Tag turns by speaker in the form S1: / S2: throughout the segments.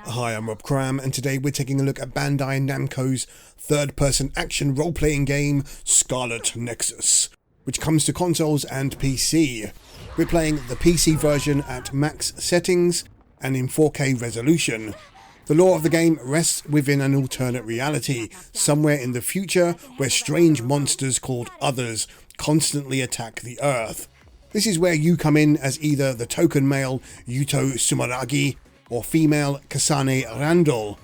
S1: Hi, I'm Rob Cram, and today we're taking a look at Bandai Namco's third-person action role-playing game, Scarlet Nexus, which comes to consoles and PC. We're playing the PC version at max settings and in 4K resolution. The lore of the game rests within an alternate reality, somewhere in the future where strange monsters called Others constantly attack the Earth. This is where you come in as either the token male Yuto Sumeragi or female Kasane Randall.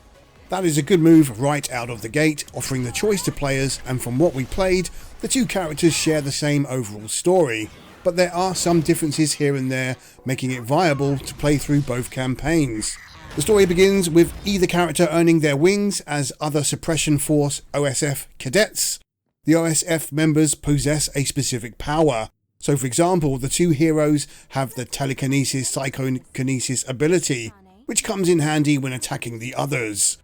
S1: That is a good move right out of the gate, offering the choice to players, and from what we played, the two characters share the same overall story, but there are some differences here and there, making it viable to play through both campaigns. The story begins with either character earning their wings as other Suppression Force OSF cadets. The OSF members possess a specific power. So for example, the two heroes have the telekinesis psychokinesis ability, which comes in handy when attacking the others.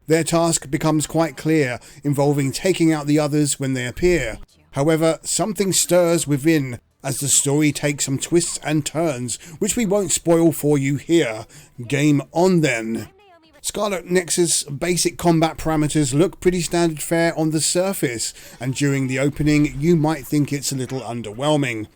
S1: Their task becomes quite clear, involving taking out the others when they appear. However, something stirs within as the story takes some twists and turns, which we won't spoil for you here. Game on then. Scarlet Nexus' basic combat parameters look pretty standard fare on the surface, and during the opening you might think it's a little underwhelming.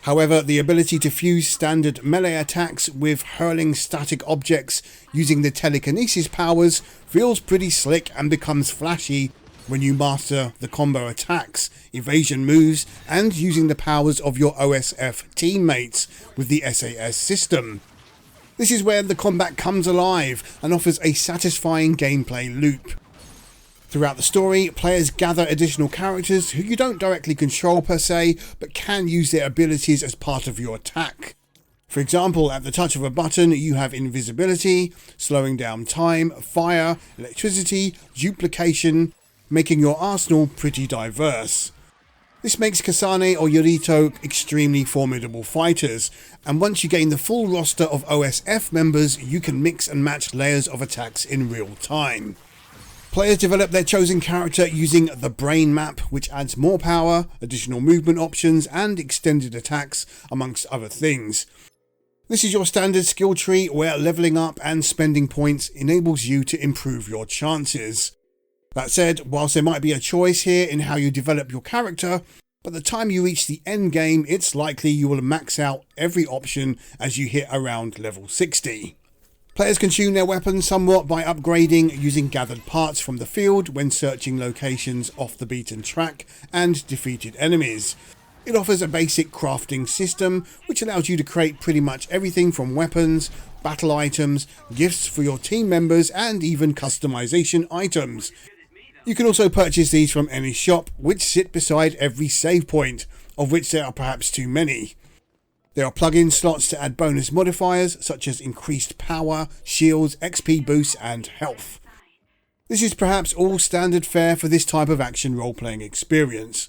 S1: However, the ability to fuse standard melee attacks with hurling static objects using the telekinesis powers feels pretty slick and becomes flashy when you master the combo attacks, evasion moves, and using the powers of your OSF teammates with the SAS system. This is where the combat comes alive and offers a satisfying gameplay loop. Throughout the story, players gather additional characters who you don't directly control per se, but can use their abilities as part of your attack. For example, at the touch of a button, you have invisibility, slowing down time, fire, electricity, duplication, making your arsenal pretty diverse. This makes Kasane or Yorito extremely formidable fighters, and once you gain the full roster of OSF members, you can mix and match layers of attacks in real time. Players develop their chosen character using the brain map, which adds more power, additional movement options, and extended attacks, amongst other things. This is your standard skill tree where leveling up and spending points enables you to improve your chances. That said, whilst there might be a choice here in how you develop your character, by the time you reach the end game, it's likely you will max out every option as you hit around level 60. Players can tune their weapons somewhat by upgrading using gathered parts from the field when searching locations off the beaten track and defeated enemies. It offers a basic crafting system which allows you to create pretty much everything from weapons, battle items, gifts for your team members, and even customization items. You can also purchase these from any shop, which sit beside every save point, of which there are perhaps too many. There are plug-in slots to add bonus modifiers such as increased power, shields, XP boosts, and health. This is perhaps all standard fare for this type of action role-playing experience.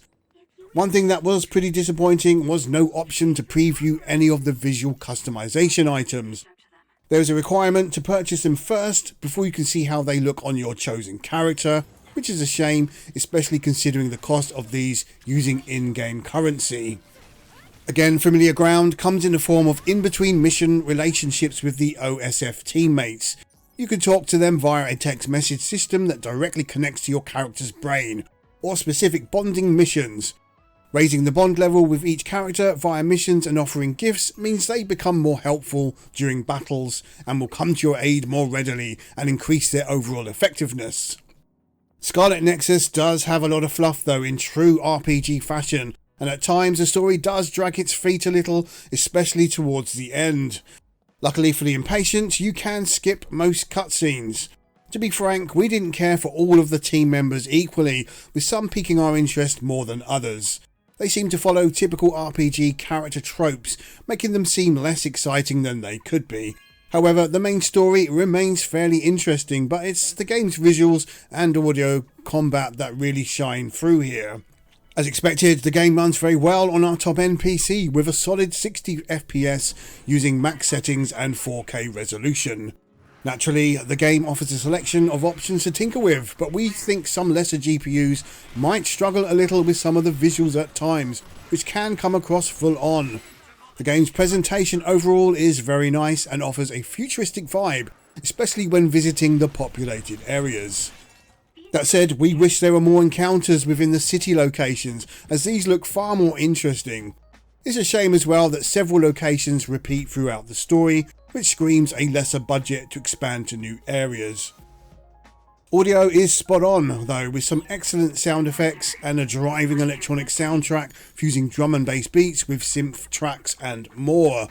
S1: One thing that was pretty disappointing was no option to preview any of the visual customization items. There is a requirement to purchase them first before you can see how they look on your chosen character, which is a shame, especially considering the cost of these using in-game currency. Again, familiar ground comes in the form of in-between mission relationships with the OSF teammates. You can talk to them via a text message system that directly connects to your character's brain, or specific bonding missions. Raising the bond level with each character via missions and offering gifts means they become more helpful during battles and will come to your aid more readily and increase their overall effectiveness. Scarlet Nexus does have a lot of fluff though in true RPG fashion, and at times the story does drag its feet a little, especially towards the end. Luckily for the impatient, you can skip most cutscenes. To be frank, we didn't care for all of the team members equally, with some piquing our interest more than others. They seem to follow typical RPG character tropes, making them seem less exciting than they could be. However, the main story remains fairly interesting, but it's the game's visuals and audio combat that really shine through here. As expected, the game runs very well on our top-end PC with a solid 60 FPS using max settings and 4K resolution. Naturally, the game offers a selection of options to tinker with, but we think some lesser GPUs might struggle a little with some of the visuals at times, which can come across full on. The game's presentation overall is very nice and offers a futuristic vibe, especially when visiting the populated areas. That said, we wish there were more encounters within the city locations, as these look far more interesting. It's a shame as well that several locations repeat throughout the story, which screams a lesser budget to expand to new areas. Audio is spot on though, with some excellent sound effects and a driving electronic soundtrack fusing drum and bass beats with synth tracks and more.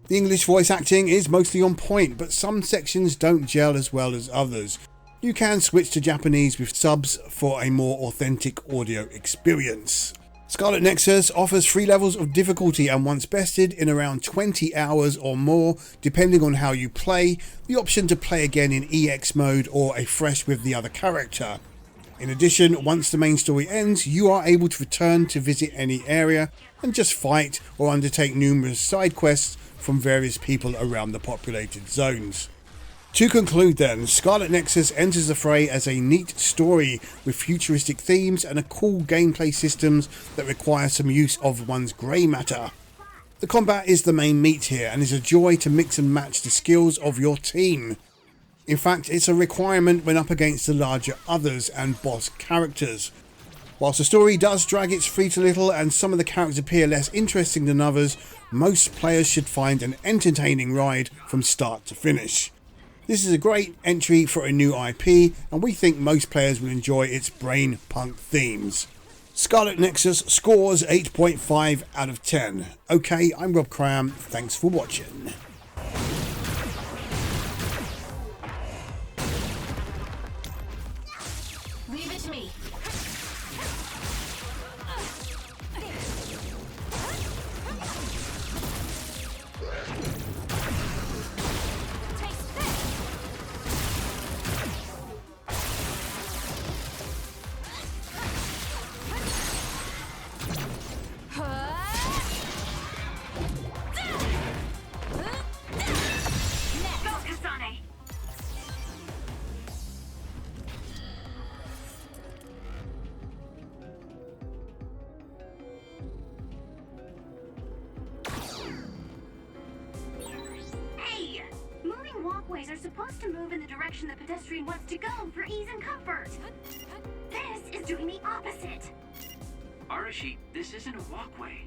S1: The English voice acting is mostly on point, but some sections don't gel as well as others. You can switch to Japanese with subs for a more authentic audio experience. Scarlet Nexus offers 3 levels of difficulty, and once bested in around 20 hours or more, depending on how you play, the option to play again in EX mode or a fresh with the other character. In addition, once the main story ends, you are able to return to visit any area and just fight or undertake numerous side quests from various people around the populated zones. To conclude then, Scarlet Nexus enters the fray as a neat story with futuristic themes and a cool gameplay systems that require some use of one's grey matter. The combat is the main meat here and is a joy to mix and match the skills of your team. In fact, it's a requirement when up against the larger others and boss characters. Whilst the story does drag its feet a little and some of the characters appear less interesting than others, most players should find an entertaining ride from start to finish. This is a great entry for a new IP, and we think most players will enjoy its brain punk themes. Scarlet Nexus scores 8.5 out of 10. Okay, I'm Rob Cram, thanks for watching.
S2: Leave it to me.
S3: Walkways are supposed to move in the direction the pedestrian wants to go for ease and comfort. This is doing the opposite.
S4: Arashi, this isn't a walkway.